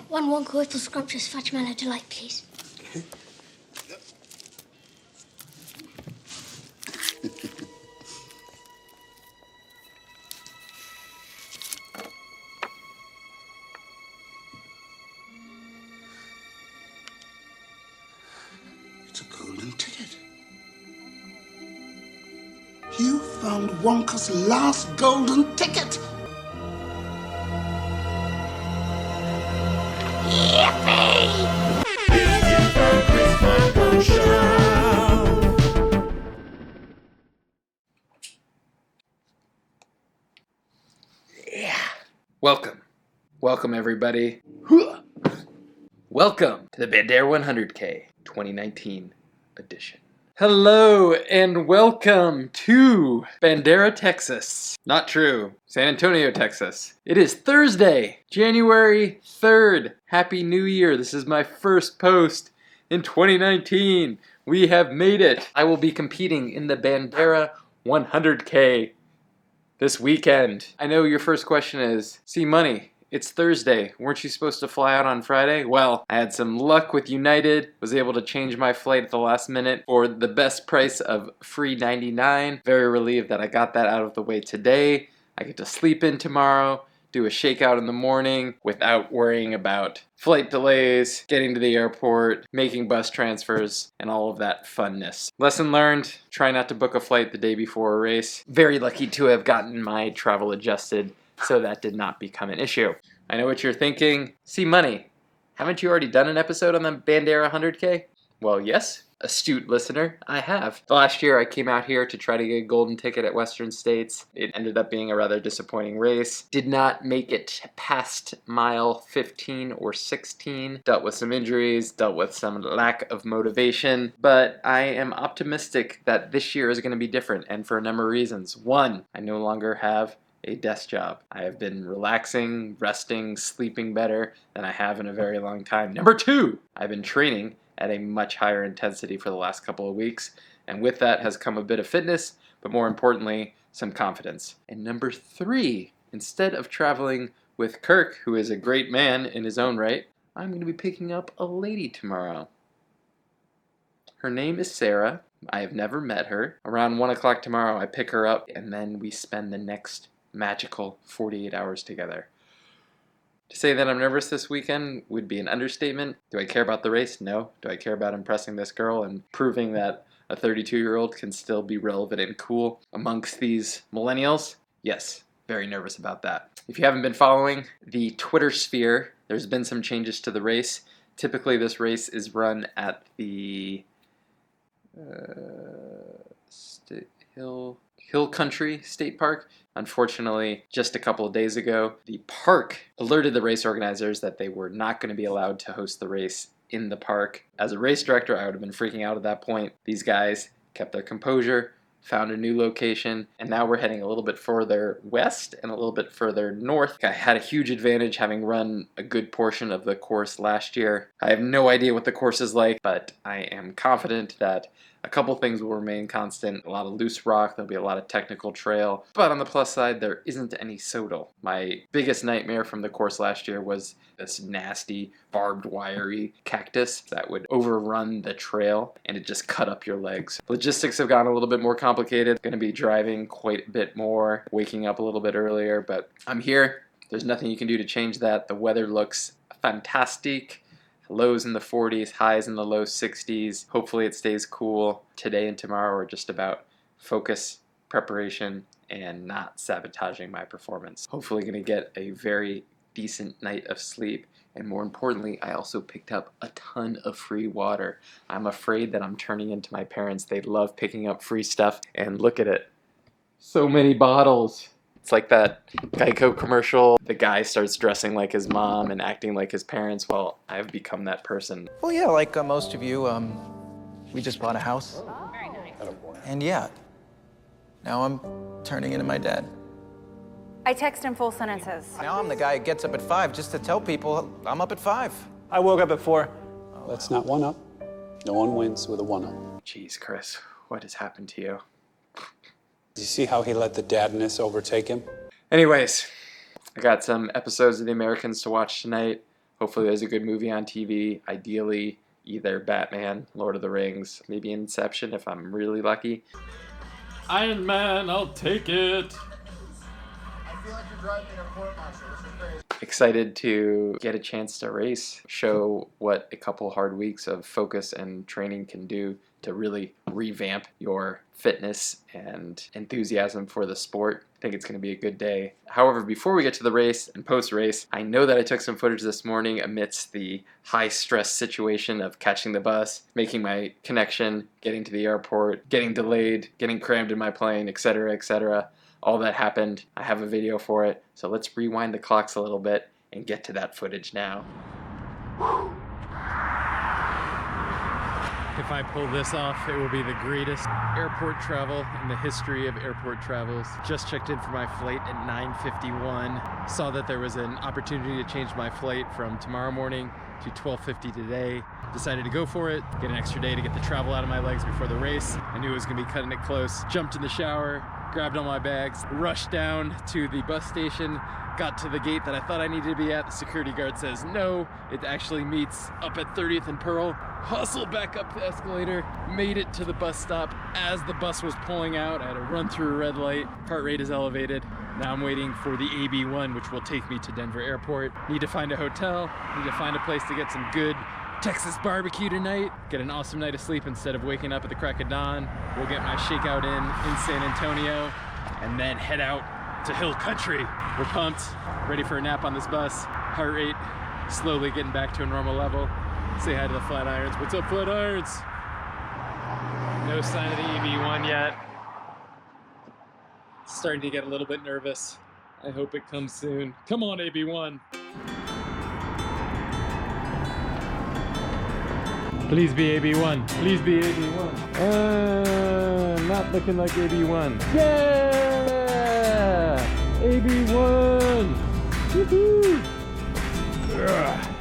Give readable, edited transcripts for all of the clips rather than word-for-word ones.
One Wonka with scrumptious fudge mellow delight, please. It's a golden ticket. You found Wonka's last golden ticket. Yippee! This is the Chris Mocko Show. Yeah. Welcome everybody. Welcome to the Bandera 100K 2019 edition. Hello and welcome to Bandera, Texas. Not true. San Antonio, Texas. It is Thursday, January 3rd. Happy New Year. This is my first post in 2019. We have made it. I will be competing in the Bandera 100K this weekend. I know your first question is, see money, it's Thursday. Weren't you supposed to fly out on Friday? Well, I had some luck with United, was able to change my flight at the last minute for the best price of free $99. Very relieved that I got that out of the way today. I get to sleep in tomorrow, do a shakeout in the morning without worrying about flight delays, getting to the airport, making bus transfers, and all of that funness. Lesson learned, try not to book a flight the day before a race. Very lucky to have gotten my travel adjusted, so that did not become an issue. I know what you're thinking. See money. Haven't you already done an episode on the Bandera 100K? Well, yes, astute listener, I have. Last year I came out here to try to get a golden ticket at Western States. It ended up being a rather disappointing race. Did not make it past mile 15 or 16. Dealt with some injuries, dealt with some lack of motivation, but I am optimistic that this year is going to be different, and for a number of reasons. One, I no longer have a desk job. I have been relaxing, resting, sleeping better than I have in a very long time. Number two, I've been training at a much higher intensity for the last couple of weeks, and with that has come a bit of fitness, but more importantly, some confidence. And number three, instead of traveling with Kirk, who is a great man in his own right, I'm going to be picking up a lady tomorrow. Her name is Sarah. I have never met her. Around 1 o'clock tomorrow, I pick her up, and then we spend the next magical 48 hours together. To say that I'm nervous this weekend would be an understatement. Do I care about the race? No. Do I care about impressing this girl and proving that a 32-year-old can still be relevant and cool amongst these millennials? Yes, very nervous about that. If you haven't been following the Twitter sphere, there's been some changes to the race. Typically this race is run at the Hill Country State Park. Unfortunately, just a couple of days ago, the park alerted the race organizers that they were not going to be allowed to host the race in the park. As a race director, I would have been freaking out at that point. These guys kept their composure, found a new location, and now we're heading a little bit further west and a little bit further north. I had a huge advantage having run a good portion of the course last year. I have no idea what the course is like, but I am confident that a couple things will remain constant. A lot of loose rock, there'll be a lot of technical trail, but on the plus side, there isn't any sodal. My biggest nightmare from the course last year was this nasty, barbed wirey cactus that would overrun the trail and it just cut up your legs. Logistics have gotten a little bit more complicated. Going to be driving quite a bit more, waking up a little bit earlier, but I'm here. There's nothing you can do to change that. The weather looks fantastic. Lows in the 40s, highs in the low 60s. Hopefully it stays cool. Today and tomorrow are just about focus, preparation, and not sabotaging my performance. Hopefully going to get a very decent night of sleep. And more importantly, I also picked up a ton of free water. I'm afraid that I'm turning into my parents. They love picking up free stuff. And look at it. So many bottles. It's like that Geico commercial. The guy starts dressing like his mom and acting like his parents. Well, I've become that person. Well, yeah, like most of you, we just bought a house. Very nice. And yeah, now I'm turning into my dad. I text in full sentences. Now I'm the guy who gets up at 5 just to tell people I'm up at 5. I woke up at 4. That's not one up. No one wins with a one up. Jeez, Chris, what has happened to you? Do you see how he let the dadness overtake him? Anyways, I got some episodes of The Americans to watch tonight. Hopefully there's a good movie on TV, ideally either Batman, Lord of the Rings, maybe Inception if I'm really lucky. Iron Man, I'll take it. I feel like you're driving in a court martial. This is great. Excited to get a chance to race, show what a couple hard weeks of focus and training can do to really revamp your fitness and enthusiasm for the sport. I think it's going to be a good day. However, before we get to the race and post-race, I know that I took some footage this morning amidst the high-stress situation of catching the bus, making my connection, getting to the airport, getting delayed, getting crammed in my plane, etc., etc. All that happened. I have a video for it, so let's rewind the clocks a little bit and get to that footage now. If I pull this off, it will be the greatest airport travel in the history of airport travels. Just checked in for my flight at 9:51. Saw that there was an opportunity to change my flight from tomorrow morning to 12:50 today. Decided to go for it, get an extra day to get the travel out of my legs before the race. I knew it was gonna be cutting it close. Jumped in the shower, grabbed all my bags, rushed down to the bus station, got to the gate that I thought I needed to be at. The security guard says no, it actually meets up at 30th and Pearl. Hustled back up the escalator, made it to the bus stop. As the bus was pulling out, I had to run through a red light. Heart rate is elevated. Now I'm waiting for the AB1, which will take me to Denver Airport. Need to find a hotel, need to find a place to get some good Texas barbecue tonight. Get an awesome night of sleep instead of waking up at the crack of dawn. We'll get my shakeout in San Antonio, and then head out to Hill Country. We're pumped, ready for a nap on this bus. Heart rate slowly getting back to a normal level. Say hi to the Flatirons. What's up, Flatirons? No sign of the EV1 yet. Starting to get a little bit nervous. I hope it comes soon. Come on, AB1. Please be AB1. Please be AB1. Not looking like AB1. Yeah! AB1! Woohoo! Ugh.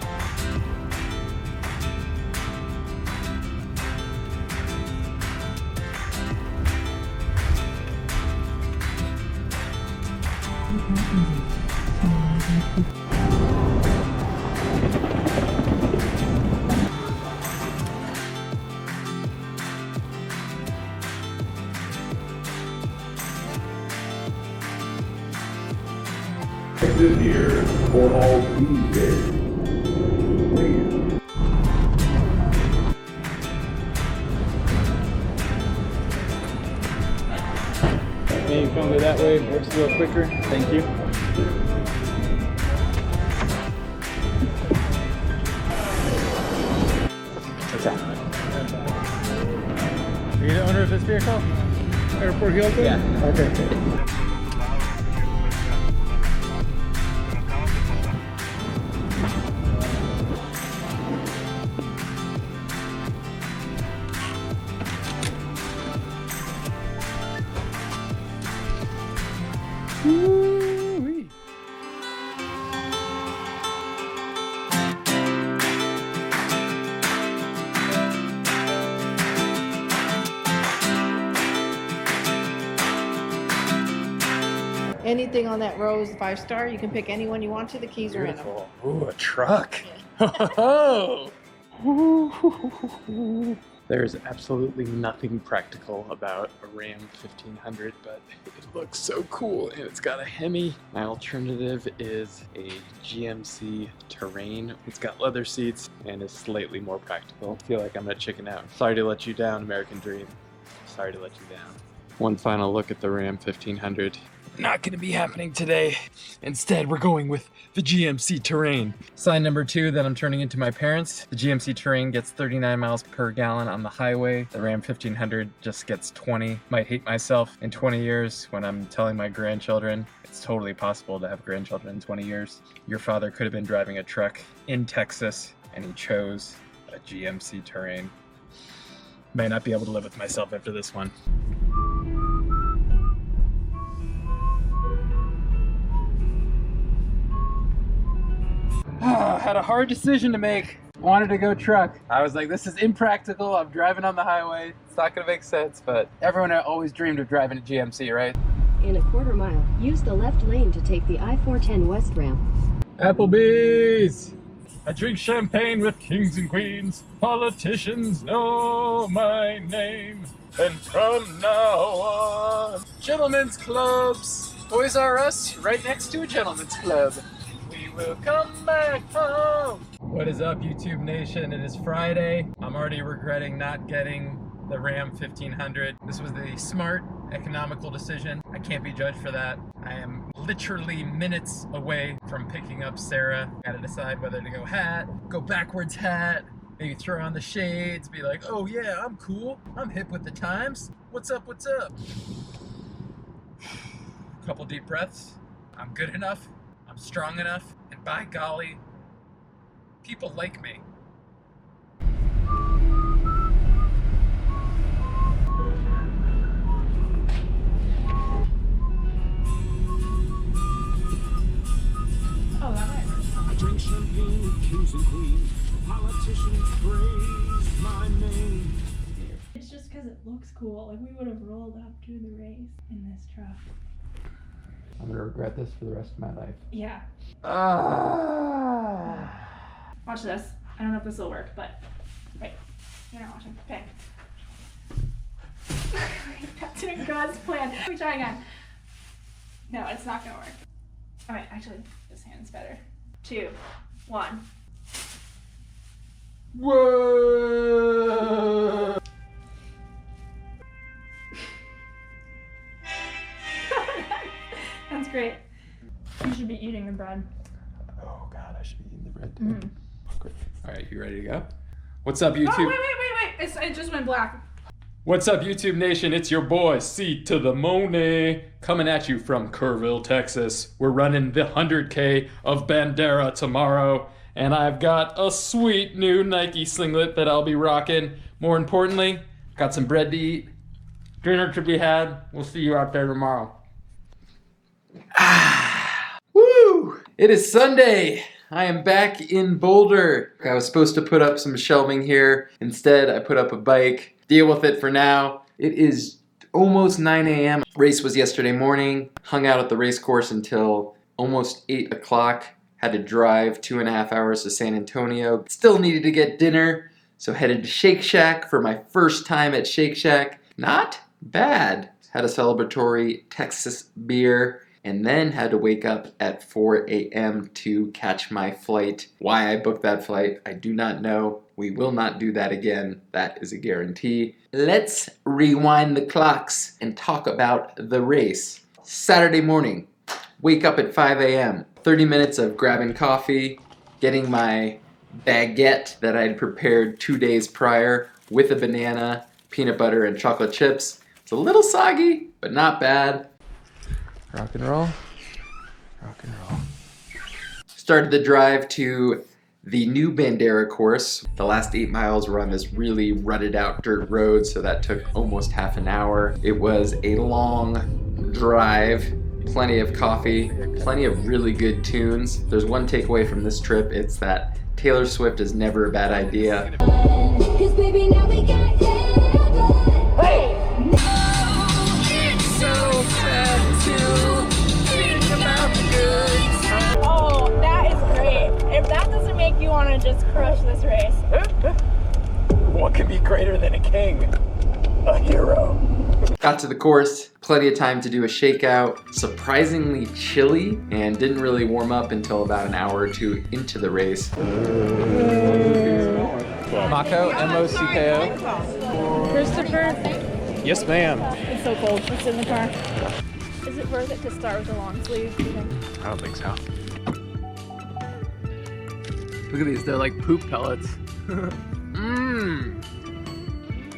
Exit here for all Tuesdays. Maybe you can go that way, works a little quicker. Thank you. What's that? Are you the owner of this vehicle? Airport Hilton? Yeah. Okay. Woo-wee. Anything on that row is 5-star. You can pick any one you want to. The keys are in them. Ooh, a truck. Oh. There's absolutely nothing practical about a Ram 1500, but it looks so cool, and it's got a Hemi. My alternative is a GMC Terrain. It's got leather seats and is slightly more practical. I feel like I'm gonna chicken out. Sorry to let you down, American Dream. Sorry to let you down. One final look at the Ram 1500. Not gonna be happening today. Instead, we're going with the GMC Terrain. Sign number 2 that I'm turning into my parents. The GMC Terrain gets 39 miles per gallon on the highway. The Ram 1500 just gets 20. Might hate myself in 20 years when I'm telling my grandchildren. It's totally possible to have grandchildren in 20 years. Your father could have been driving a truck in Texas, and he chose a GMC Terrain. May not be able to live with myself after this one. Had a hard decision to make. Wanted to go truck. I was like, this is impractical. I'm driving on the highway. It's not gonna make sense, but everyone always dreamed of driving a GMC, right? In a quarter mile, use the left lane to take the I-410 west ramp. Applebee's! I drink champagne with kings and queens. Politicians know my name. And from now on, gentlemen's clubs. Toys R Us, right next to a gentleman's club. We will come back home. What is up, YouTube Nation? It is Friday. I'm already regretting not getting the Ram 1500. This was the smart, economical decision. I can't be judged for that. I am literally minutes away from picking up Sarah. Gotta decide whether to go hat, go backwards hat, maybe throw on the shades, be like, oh yeah, I'm cool. I'm hip with the times. What's up, what's up? Couple deep breaths. I'm good enough. I'm strong enough. And by golly, people like me. I drink champagne with kings and queens. Politicians praise my name. It's just because it looks cool. Like, we would have rolled up to the race in this truck. I'm gonna regret this for the rest of my life. Yeah. Watch this. I don't know if this will work, but wait. You're not watching. Okay. That didn't go as planned. Let me try again. No, it's not gonna work. Alright, actually, this hand's better. 2, 1. Whoa! That's great. You should be eating the bread. Oh God, I should be eating the bread too. Great. All right, you ready to go? What's up, YouTube? Oh, wait. It just went black. What's up, YouTube Nation? It's your boy, C to the Money, coming at you from Kerrville, Texas. We're running the 100K of Bandera tomorrow, and I've got a sweet new Nike singlet that I'll be rocking. More importantly, got some bread to eat, dinner to be had. We'll see you out there tomorrow. Woo! It is Sunday. I am back in Boulder. I was supposed to put up some shelving here. Instead, I put up a bike. Deal with it for now. It is almost 9 a.m. Race was yesterday morning. Hung out at the race course until almost 8 o'clock. Had to drive 2.5 hours to San Antonio. Still needed to get dinner, so headed to Shake Shack for my first time at Shake Shack. Not bad. Had a celebratory Texas beer, and then had to wake up at 4 a.m. to catch my flight. Why I booked that flight, I do not know. We will not do that again. That is a guarantee. Let's rewind the clocks and talk about the race. Saturday morning, wake up at 5 a.m. 30 minutes of grabbing coffee, getting my baguette that I'd prepared 2 days prior with a banana, peanut butter, and chocolate chips. It's a little soggy, but not bad. Rock and roll. Rock and roll. Started the drive to the new Bandera course. The last 8 miles were on this really rutted out dirt road, so that took almost half an hour. It was a long drive, plenty of coffee, plenty of really good tunes. There's one takeaway from this trip, it's that Taylor Swift is never a bad idea. 'Cause baby, now we got heaven. Hey! It's so sad to think about the good. Oh, that is great. If that doesn't make you want to just crush this race. What can be greater than a king? A hero. Got to the course, plenty of time to do a shakeout. Surprisingly chilly, and didn't really warm up until about an hour or two into the race. Mocko, M-O-C-K-O. Christopher, Yes, ma'am. it's so cold. It's in the car. Is it worth it to start with a long sleeve? Do you think? I don't think so. Look at these, they're like poop pellets. Mmm.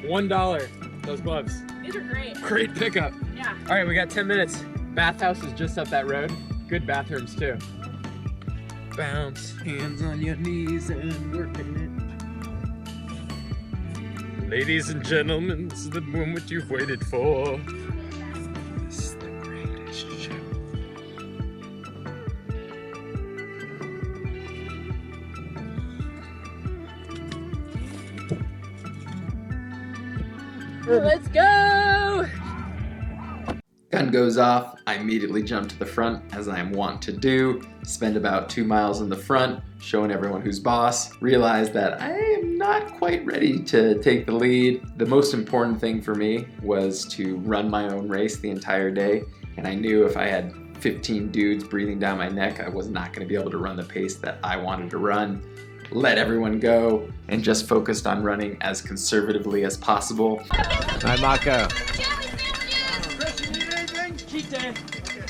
$1, those gloves. These are great. Great pickup. Yeah. All right, we got 10 minutes. Bathhouse is just up that road. Good bathrooms too. Bounce, hands on your knees and working it. Ladies and gentlemen, this is the moment you've waited for. This is the greatest show. Let's go! Gun goes off, I immediately jump to the front, as I am wont to do. spend about 2 miles in the front, showing everyone who's boss. Realized that I am not quite ready to take the lead. The most important thing for me was to run my own race the entire day, and I knew if I had 15 dudes breathing down my neck, I was not going to be able to run the pace that I wanted to run. Let everyone go and just focused on running as conservatively as possible. Hi, Mocko.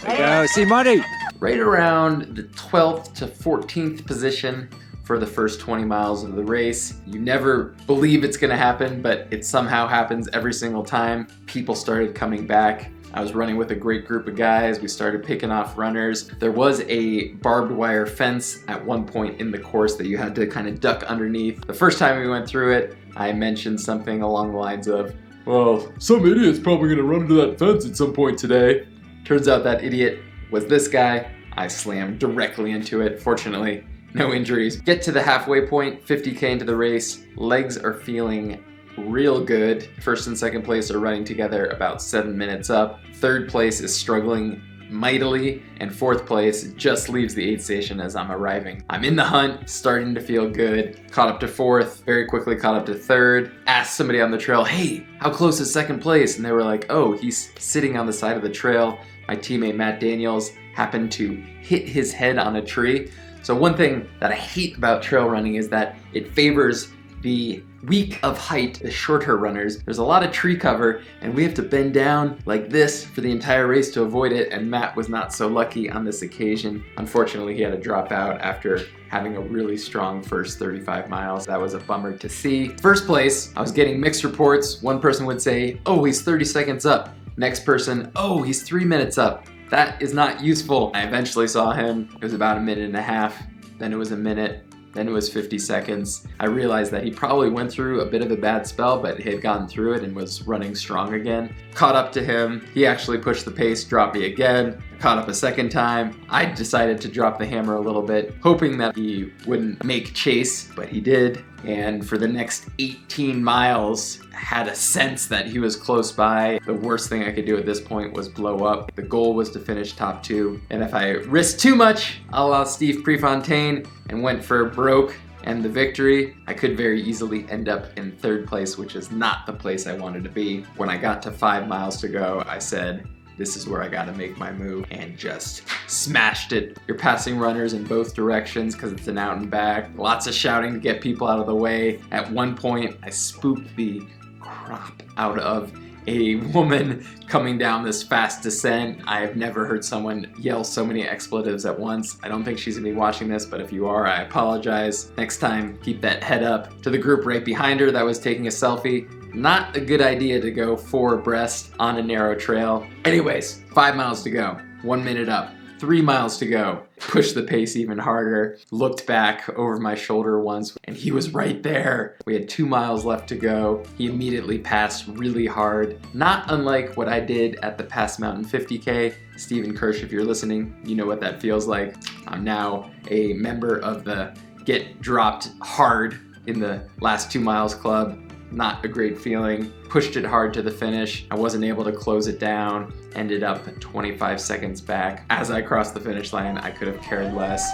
Go, see money. Right around the 12th to 14th position for the first 20 miles of the race. You never believe it's gonna happen, but it somehow happens every single time. People started coming back. I was running with a great group of guys. We started picking off runners. There was a barbed wire fence at one point in the course that you had to kind of duck underneath. The first time we went through it, I mentioned something along the lines of, well, some idiot's probably gonna run into that fence at some point today. Turns out that idiot was this guy. I slammed directly into it. Fortunately, no injuries. Get to the halfway point, 50K into the race. Legs are feeling real good. First and second place are running together about 7 minutes up. Third place is struggling mightily, and fourth place just leaves the aid station as I'm arriving. I'm in the hunt, starting to feel good. Caught up to fourth, very quickly caught up to third. Asked somebody on the trail, hey, how close is second place? And they were like, oh, he's sitting on the side of the trail. My teammate Matt Daniels happened to hit his head on a tree. So one thing that I hate about trail running is that it favors the weak of height, the shorter runners. There's a lot of tree cover and we have to bend down like this for the entire race to avoid it, and Matt was not so lucky on this occasion. Unfortunately, he had to drop out after having a really strong first 35 miles. That was a bummer to see. First place, I was getting mixed reports. One person would say, oh, he's 30 seconds up. Next person, oh, he's 3 minutes up. That is not useful. I eventually saw him. It was about a minute and a half. Then it was a minute. Then it was 50 seconds. I realized that he probably went through a bit of a bad spell, but he had gotten through it and was running strong again. Caught up to him. He actually pushed the pace, dropped me again. Caught up a second time. I decided to drop the hammer a little bit, hoping that he wouldn't make chase, but he did. And for the next 18 miles, had a sense that he was close by. The worst thing I could do at this point was blow up. The goal was to finish top 2. And if I risked too much, a la Steve Prefontaine, and went for broke and the victory, I could very easily end up in third place, which is not the place I wanted to be. When I got to 5 miles to go, I said, this is where I gotta make my move, and just smashed it. You're passing runners in both directions because it's an out and back. Lots of shouting to get people out of the way. At one point, I spooked the crap out of a woman coming down this fast descent. I have never heard someone yell so many expletives at once. I don't think she's gonna be watching this, but if you are, I apologize. Next time, keep that head up. To the group right behind her that was taking a selfie, not a good idea to go 4 abreast on a narrow trail. Anyways, 5 miles to go, 1 minute up, 3 miles to go. Pushed the pace even harder, looked back over my shoulder once, and he was right there. We had 2 miles left to go. He immediately passed really hard, not unlike what I did at the Pass Mountain 50K. Stephen Kirsch, if you're listening, you know what that feels like. I'm now a member of the Get Dropped Hard in the last 2 miles club. Not a great feeling. Pushed it hard to the finish. I wasn't able to close it down. Ended up 25 seconds back. As I crossed the finish line, I could have cared less.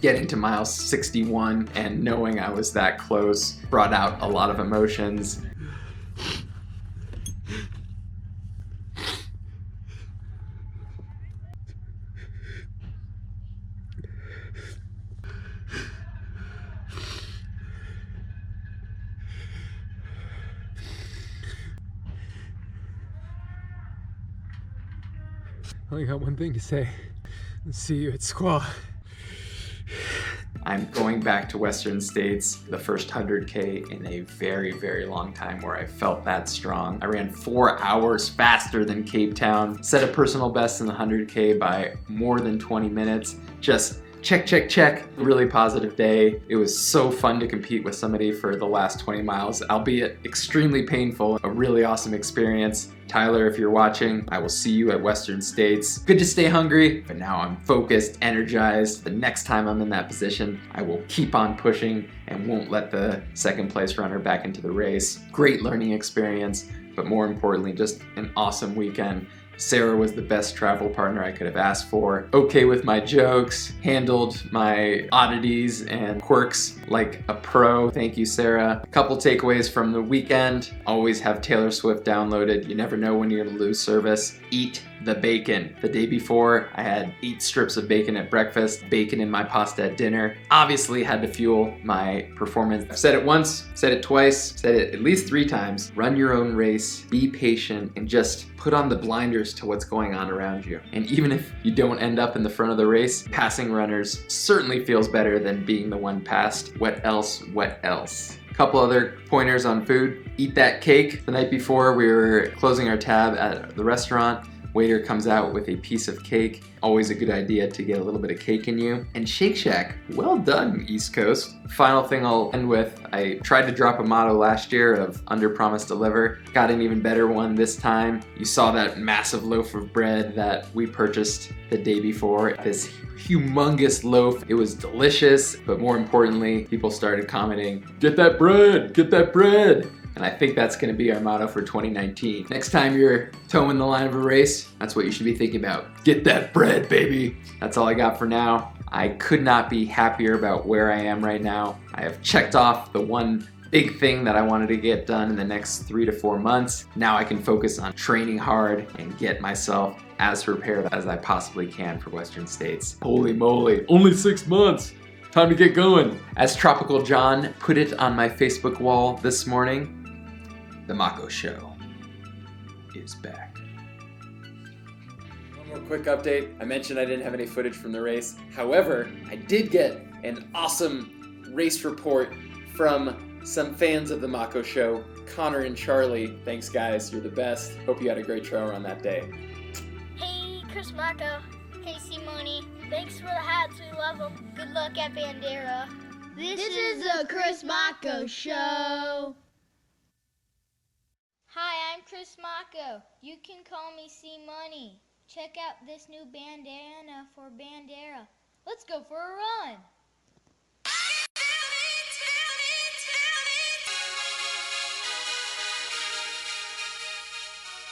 Getting to mile 61 and knowing I was that close brought out a lot of emotions. I only got one thing to say. See you at Squaw. I'm going back to Western States, the first 100K in a very, very long time where I felt that strong. I ran 4 hours faster than Cape Town, set a personal best in the 100K by more than 20 minutes. Just Check, check, check. Really positive day. It was so fun to compete with somebody for the last 20 miles, albeit extremely painful. A really awesome experience. Tyler, if you're watching, I will see you at Western States. Good to stay hungry, but now I'm focused, energized. The next time I'm in that position, I will keep on pushing and won't let the second place runner back into the race. Great learning experience, but more importantly, just an awesome weekend. Sarah was the best travel partner I could have asked for. Okay with my jokes, handled my oddities and quirks like a pro. Thank you, Sarah. A couple takeaways from the weekend. Always have Taylor Swift downloaded. You never know when you're gonna lose service. Eat the bacon. The day before, I had 8 strips of bacon at breakfast, bacon in my pasta at dinner. Obviously had to fuel my performance. I've said it once, said it twice, said it at least 3 times. Run your own race, be patient, and just put on the blinders to what's going on around you. And even if you don't end up in the front of the race, passing runners certainly feels better than being the one passed. What else? What else? Couple other pointers on food. Eat that cake. The night before we were closing our tab at the restaurant. Waiter comes out with a piece of cake. Always a good idea to get a little bit of cake in you. And Shake Shack, well done, East Coast. Final thing I'll end with, I tried to drop a motto last year of under promise deliver. Got an even better one this time. You saw that massive loaf of bread that we purchased the day before. This humongous loaf. It was delicious, but more importantly, people started commenting, "Get that bread, get that bread." And I think that's gonna be our motto for 2019. Next time you're towing the line of a race, that's what you should be thinking about. Get that bread, baby. That's all I got for now. I could not be happier about where I am right now. I have checked off the one big thing that I wanted to get done in the next 3 to 4 months. Now I can focus on training hard and get myself as prepared as I possibly can for Western States. Holy moly, only 6 months. Time to get going. As Tropical John put it on my Facebook wall this morning, the Mocko Show is back. One more quick update. I mentioned I didn't have any footage from the race. However, I did get an awesome race report from some fans of the Mocko Show, Connor and Charlie. Thanks, guys. You're the best. Hope you had a great trail run that day. Hey, Chris Mocko. Hey, Simone. Thanks for the hats. We love them. Good luck at Bandera. This is the Chris Mocko Show. Hi, I'm Chris Mocko. You can call me C-Money. Check out this new bandana for Bandera. Let's go for a run.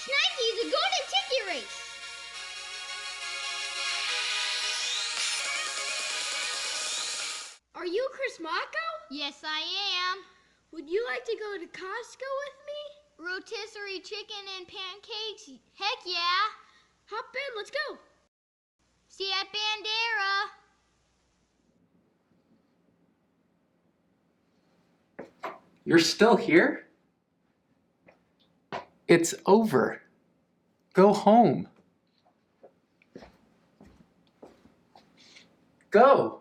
Schnikey's a golden ticket race. Are you Chris Mocko? Yes, I am. Would you like to go to Costco with me? Rotisserie chicken and pancakes. Heck yeah. Hop in, let's go. See you at Bandera. You're still here? It's over. Go home. Go.